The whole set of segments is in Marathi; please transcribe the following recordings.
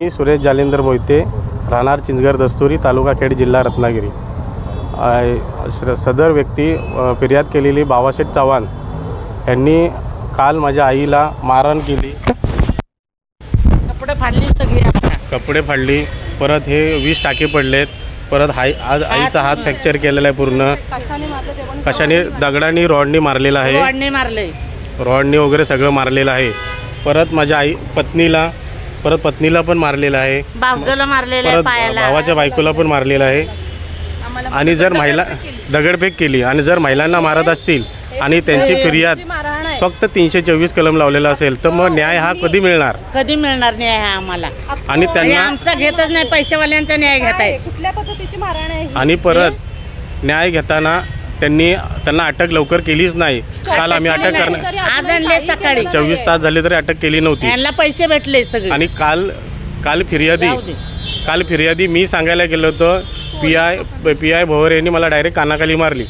मी सुरेश जालिंदर मोहिते, राहणार चिंचघर दस्तुरी, तालुका खेड, जिल्हा रत्नागिरी। सदर व्यक्ती फिर्याद केलेली बाबाशेठ चव्हाण यांनी काल माझ्या आईला मारहाण केली, कपडे फाडली, परत हे 20 टाके पडलेत, परत आज आईचा हात फ्रॅक्चर केलेला आहे पूर्ण, कशाने दगडांनी रॉडनी मारलेला आहे, रॉडनी वगैरे सगळं मारलेलं आहे। परत माझ्या पत्नीला पण मारलेला आहे, भावाला मारलेला आहे, पायाला, भावाच्या बायकोला पण मारलेला आहे। आणि जर महिला दगडफेक केली आणि जर महिलांना मारत असतील आणि त्यांची फिर्याद फक्त 324 कलम लावलेला असेल तर मग न्याय हा कधी मिळणार न्याय हा आम्हाला? आणि त्यांना आमचा घेतच नाही, पैशावाल्यांचा न्याय घेताय। कुठल्या पद्धतीची मारहाण आहे? आणि परत न्याय घेताना त्यांना अटक लवकर केलीच नाही। काल आम्ही अटक करणार, आज आणले सकाळी, 24 तास झाले तरी अटक केली नव्हती। यांना पैसे भेटले सगळे। आणि काल फिर्यादी मी सांगायला गेलो होतो, पी आय भोवर यांनी मला डायरेक्ट कानाखाली मारली।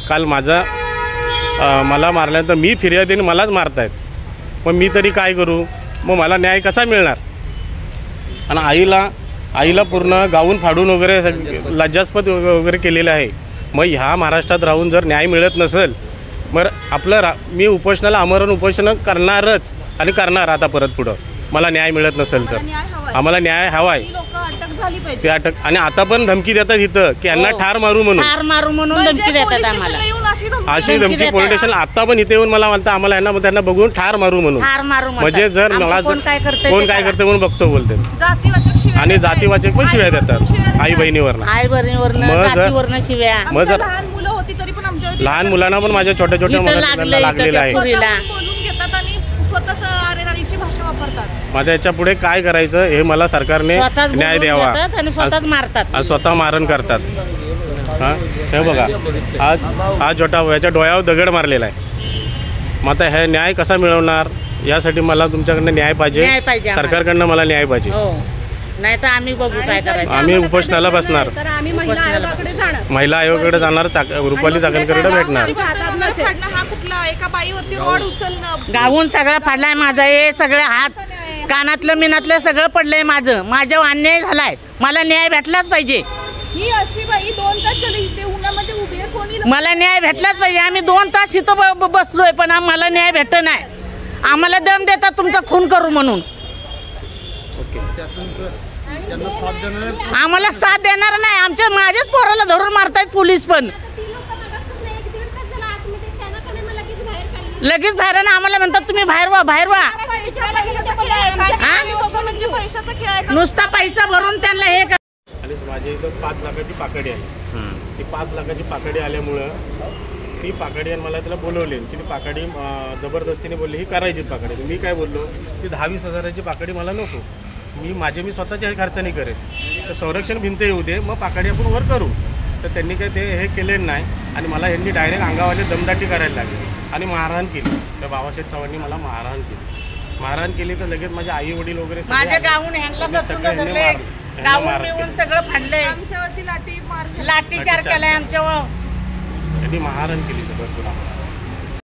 काल मला मारल्यानंतर मी फिर्यादीने मलाच मारतायत, मग मी तरी काय करू? मग मला न्याय कसा मिळणार? आणि आईला पूर्ण गाऊन फाडून वगैरे लज्जास्पद वगैरे केलेलं आहे। मग ह्या महाराष्ट्रात राहून जर न्याय मिळत नसेल मग मी उपोषणाला आमरण उपोषण करणारच आणि करणार आता परत पुढं। मला न्याय मिळत नसेल तर आम्हाला न्याय हवा आहे। ते अटक आणि आता पण धमकी देतात इथं की यांना ठार मारू म्हणून धमकी देतात आम्हाला। अशी धमकी पोलीस स्टेशन आता पण इथे येऊन मला म्हणतात आम्हाला यांना त्यांना बघून ठार मारू म्हणून। म्हणजे जर मला कोण काय करते म्हणून बघतो बोलते, आणि जातीवाचक पण शिव्या देतात आई बहिणीवरनं शिव्या। मग जर लहान मुलांना पण माझ्या छोट्या मुलांना लागलेलं आहे। माझ्या याच्या पुढे काय करायचं हे मला सरकारने न्याय द्यावा। आणि स्वतः मारण करतात। हां, हे बघा, आज याच्या डोळ्यावर दगड मारलेला आहे। मग आता हे न्याय कसा मिळवणार? यासाठी मला तुमच्याकडनं न्याय पाहिजे, सरकारकडनं मला न्याय पाहिजे। नाही तर आम्ही बघू काय करायचं। आम्ही उपोषणाला बसणार, महिला आयोगाकडे जाणार, रुपाली चाकणकरकडे भेटणार। गावून सगळं फाडलाय माझा, हे सगळे हात कानातलं मिनातलं सगळं पडलंय माझं। माझ्या अन्याय झालाय, मला न्याय भेटलाच पाहिजे। मला न्याय भेटलाच पाहिजे। आम्ही 2 तास इथं बसलोय पण आम्हाला न्याय भेटत नाही। आम्हाला दम देतात तुमचा खून करू म्हणून। आम्हाला साथ देणार नाही, माझ्याच पोराला धरून मारतायत पोलीस पण। लगेच बाहेर आम्हाला म्हणतात तुम्ही बाहेर वा। नुसता पैसा भरून त्यांना हे। आणि माझ्या इथं 5 लाखाची पाकडी आली। ती 5 लाखाची पाकडी आल्यामुळं ती पाकडी मला त्याला बोलवली की ती पाकडी जबरदस्तीने बोलली ही करायची पाकडी। मी काय बोललो, ती 10-20 हजाराची पाकडी मला नको, मी स्वतःच्या खर्चाने करेन, तर संरक्षण भिंत येऊ दे, मग पाकडी आपण वर करू। तर त्यांनी काय ते हे केले नाही आणि मला यांनी डायरेक्ट अंगावाले दमदाटी करायला लागली आणि मारहाण केली। त्या बाबाशेठ चव्हाणांनी मला मारहाण केली तर लगेच माझे आई वडील वगैरे माझ्या गावून सगळं फाडलंय, लाठीचार केलाय आमच्यावर, त्यांनी मारहाण केली भरपूर आम्हाला।